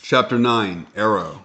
Chapter 9, Arrow.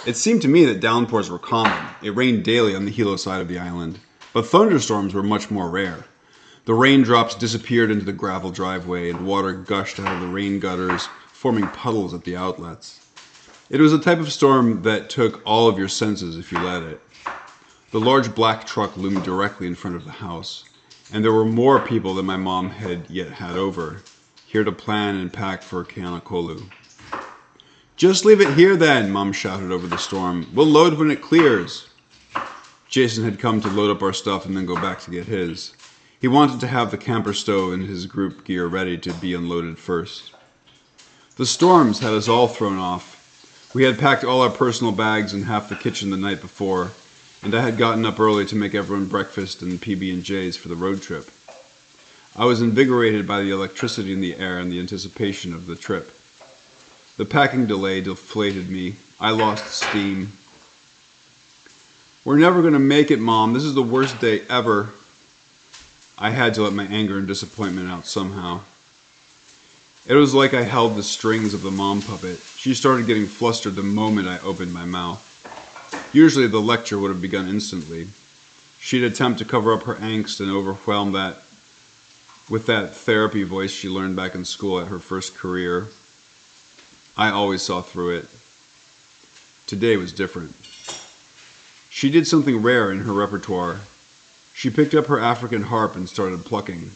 It seemed to me that downpours were common. It rained daily on the Hilo side of the island, but thunderstorms were much more rare. The raindrops disappeared into the gravel driveway, and water gushed out of the rain gutters, forming puddles at the outlets. It was a type of storm that took all of your senses if you let it. The large black truck loomed directly in front of the house, and there were more people than my mom had yet had over, here to plan and pack for Keanakolu. "Just leave it here then," Mom shouted over the storm. "We'll load when it clears." Jason had come to load up our stuff and then go back to get his. He wanted to have the camper stove and his group gear ready to be unloaded first. The storms had us all thrown off. We had packed all our personal bags and half the kitchen the night before, and I had gotten up early to make everyone breakfast and PB&Js for the road trip. I was invigorated by the electricity in the air and the anticipation of the trip. The packing delay deflated me. I lost steam. "We're never going to make it, Mom. This is the worst day ever." I had to let my anger and disappointment out somehow. It was like I held the strings of the mom puppet. She started getting flustered the moment I opened my mouth. Usually the lecture would have begun instantly. She'd attempt to cover up her angst and overwhelm that with that therapy voice she learned back in school at her first career. I always saw through it. Today was different. She did something rare in her repertoire. She picked up her African harp and started plucking.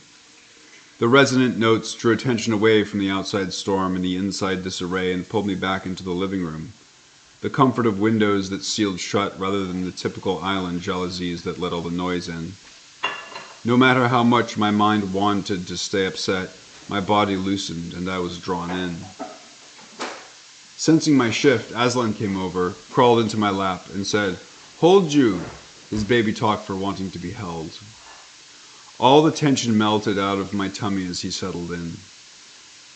The resonant notes drew attention away from the outside storm and the inside disarray and pulled me back into the living room. The comfort of windows that sealed shut rather than the typical island jalousies that let all the noise in. No matter how much my mind wanted to stay upset, my body loosened and I was drawn in. Sensing my shift, Aslan came over, crawled into my lap, and said, "Hold you," his baby talk for wanting to be held. All the tension melted out of my tummy as he settled in.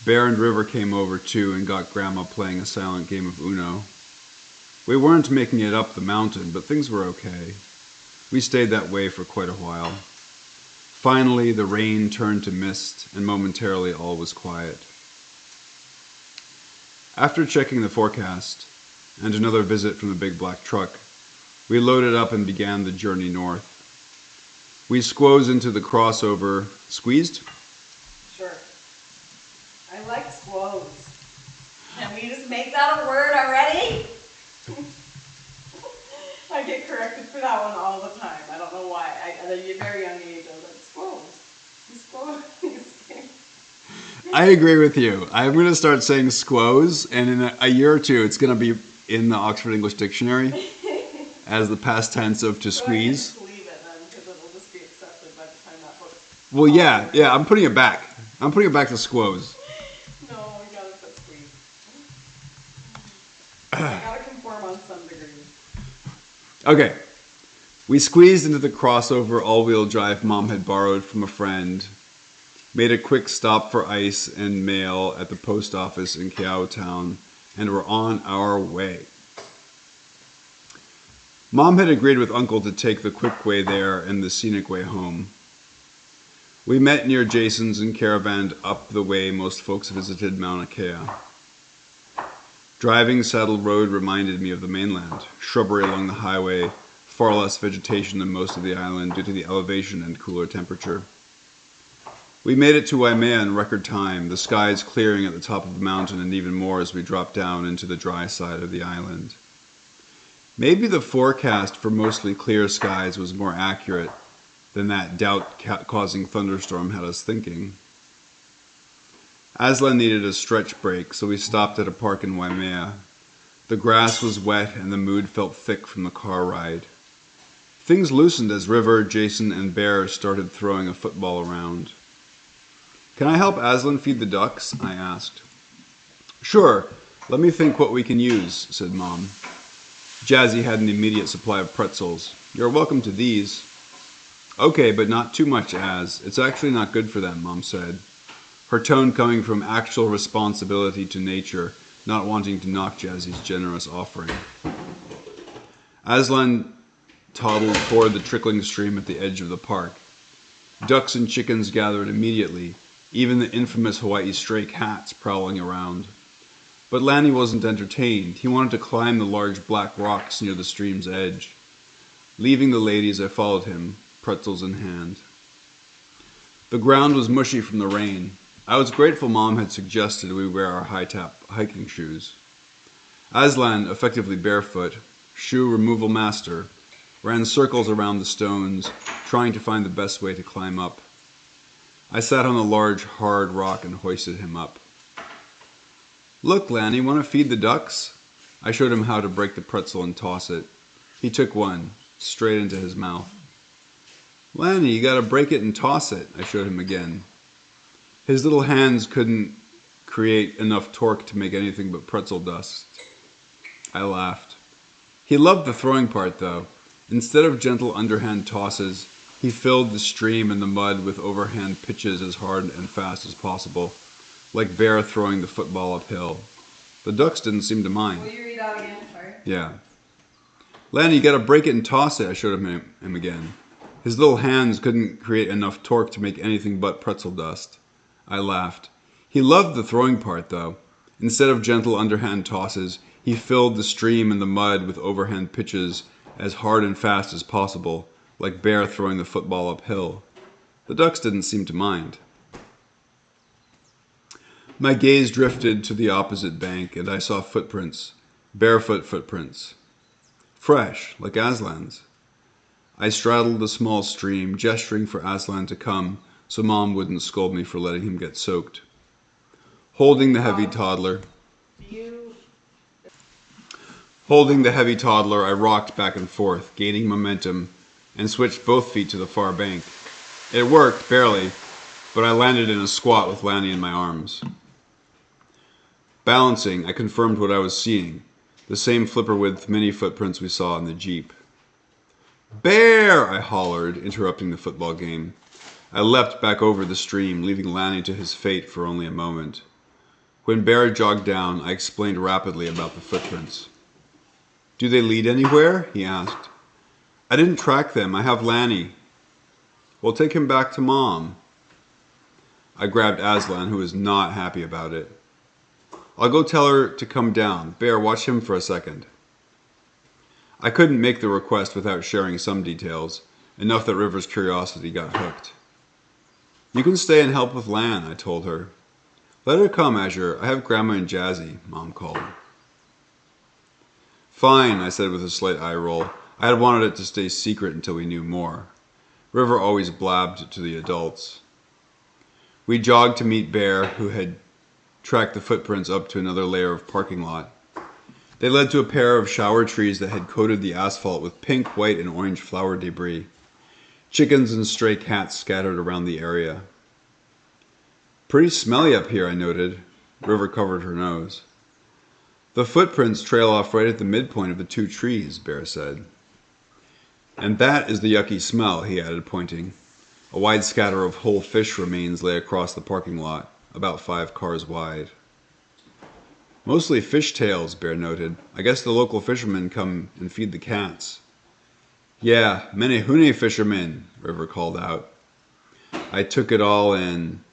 Bear and River came over too and got Grandma playing a silent game of Uno. We weren't making it up the mountain, but things were okay. We stayed that way for quite a while. Finally, the rain turned to mist, and momentarily all was quiet. After checking the forecast, and another visit from the big black truck, we loaded up and began the journey north. We squoze into the crossover. Squeezed? Sure. I like squoze. Can we just make that a word already? I get corrected for that one all the time. I don't know why. At a very young age, I was like, squoze. Squoze. I agree with you. I'm going to start saying squoze, and in a year or two, it's going to be in the Oxford English Dictionary as the past tense of to squeeze. So I can just leave it then, because it'll just be accepted by the time that book's... Well, yeah, I'm putting it back. I'm putting it back to squoze. No, we gotta put squeeze. I gotta conform on some degree. Okay. We squeezed into the crossover all-wheel drive Mom had borrowed from a friend, made a quick stop for ice and mail at the post office in Keaotown, and were on our way. Mom had agreed with Uncle to take the quick way there and the scenic way home. We met near Jason's and caravaned up the way most folks visited Mauna Kea. Driving Saddle Road reminded me of the mainland, shrubbery along the highway, far less vegetation than most of the island due to the elevation and cooler temperature. We made it to Waimea in record time, the skies clearing at the top of the mountain and even more as we dropped down into the dry side of the island. Maybe the forecast for mostly clear skies was more accurate than that doubt-causing thunderstorm had us thinking. Aslan needed a stretch break, so we stopped at a park in Waimea. The grass was wet and the mood felt thick from the car ride. Things loosened as River, Jason, and Bear started throwing a football around. "Can I help Aslan feed the ducks?" I asked. "Sure, let me think what we can use," said Mom. Jazzy had an immediate supply of pretzels. "You're welcome to these." "Okay, but not too much, Az. It's actually not good for them," Mom said, her tone coming from actual responsibility to nature, not wanting to knock Jazzy's generous offering. Aslan toddled toward the trickling stream at the edge of the park. Ducks and chickens gathered immediately, even the infamous Hawaii stray cats prowling around. But Lanny wasn't entertained. He wanted to climb the large black rocks near the stream's edge. Leaving the ladies, I followed him, pretzels in hand. The ground was mushy from the rain. I was grateful Mom had suggested we wear our high-top hiking shoes. Aslan, effectively barefoot, shoe removal master, ran circles around the stones, trying to find the best way to climb up. I sat on a large, hard rock and hoisted him up. "Look, Lanny, want to feed the ducks?" I showed him how to break the pretzel and toss it. He took one, straight into his mouth. "Lanny, you gotta break it and toss it," I showed him again. His little hands couldn't create enough torque to make anything but pretzel dust. I laughed. He loved the throwing part, though. Instead of gentle underhand tosses, he filled the stream and the mud with overhand pitches as hard and fast as possible, like Bear throwing the football uphill. The ducks didn't seem to mind. Will you read that again? Sorry. Yeah. "Lanny, you gotta break it and toss it," I showed him again. His little hands couldn't create enough torque to make anything but pretzel dust. I laughed. He loved the throwing part, though. Instead of gentle underhand tosses, he filled the stream and the mud with overhand pitches as hard and fast as possible, like Bear throwing the football uphill. The ducks didn't seem to mind. My gaze drifted to the opposite bank, and I saw footprints, barefoot footprints. Fresh, like Aslan's. I straddled the small stream, gesturing for Aslan to come, so Mom wouldn't scold me for letting him get soaked. Holding the heavy toddler, I rocked back and forth, gaining momentum, and switched both feet to the far bank. It worked, barely, but I landed in a squat with Lanny in my arms. Balancing, I confirmed what I was seeing, the same flipper-width mini footprints we saw in the Jeep. "Bear!" I hollered, interrupting the football game. I leapt back over the stream, leaving Lanny to his fate for only a moment. When Bear jogged down, I explained rapidly about the footprints. "Do they lead anywhere?" he asked. "I didn't track them. I have Lanny." "We'll take him back to Mom." I grabbed Aslan, who was not happy about it. "I'll go tell her to come down. Bear, watch him for a second." I couldn't make the request without sharing some details, enough that River's curiosity got hooked. "You can stay and help with Lan," I told her. "Let her come, Azure. I have Grandma and Jazzy," Mom called. "Fine," I said with a slight eye roll. I had wanted it to stay secret until we knew more. River always blabbed to the adults. We jogged to meet Bear, who had tracked the footprints up to another layer of parking lot. They led to a pair of shower trees that had coated the asphalt with pink, white, and orange flower debris. Chickens and stray cats scattered around the area. "Pretty smelly up here," I noted. River covered her nose. "The footprints trail off right at the midpoint of the two trees," Bear said. "And that is the yucky smell," he added, pointing. A wide scatter of whole fish remains lay across the parking lot, about 5 cars wide. "Mostly fish tails," Bear noted. "I guess the local fishermen come and feed the cats." "Yeah, Menehune fishermen," River called out. I took it all in,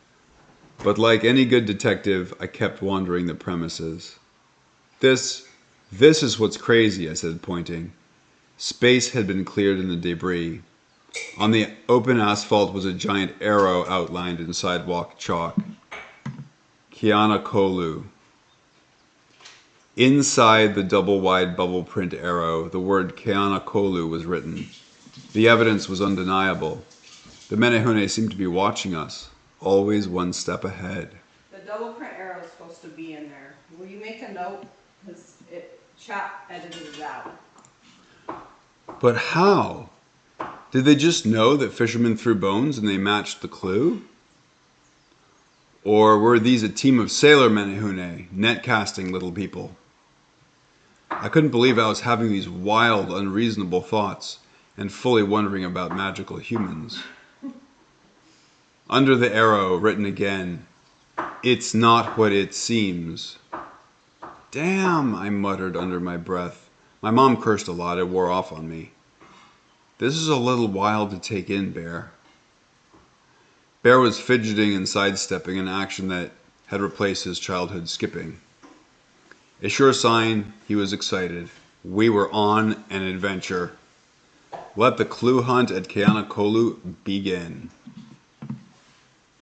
but like any good detective, I kept wandering the premises. This is what's crazy," I said, pointing. Space had been cleared in the debris. On the open asphalt was a giant arrow outlined in sidewalk chalk. Keanakolu. Inside the double-wide bubble print arrow, the word Keanakolu was written. The evidence was undeniable. The Menehune seemed to be watching us, always one step ahead. The double print arrow is supposed to be in there. Will you make a note? Because chat edited it out. But how? Did they just know that fishermen threw bones and they matched the clue? Or were these a team of sailor Menehune, net-casting little people? I couldn't believe I was having these wild, unreasonable thoughts and fully wondering about magical humans. Under the arrow, written again, "It's not what it seems." "Damn," I muttered under my breath. My mom cursed a lot. It wore off on me. "This is a little wild to take in, Bear." Bear was fidgeting and sidestepping, an action that had replaced his childhood skipping. A sure sign he was excited. We were on an adventure. Let the clue hunt at Keanakolu begin.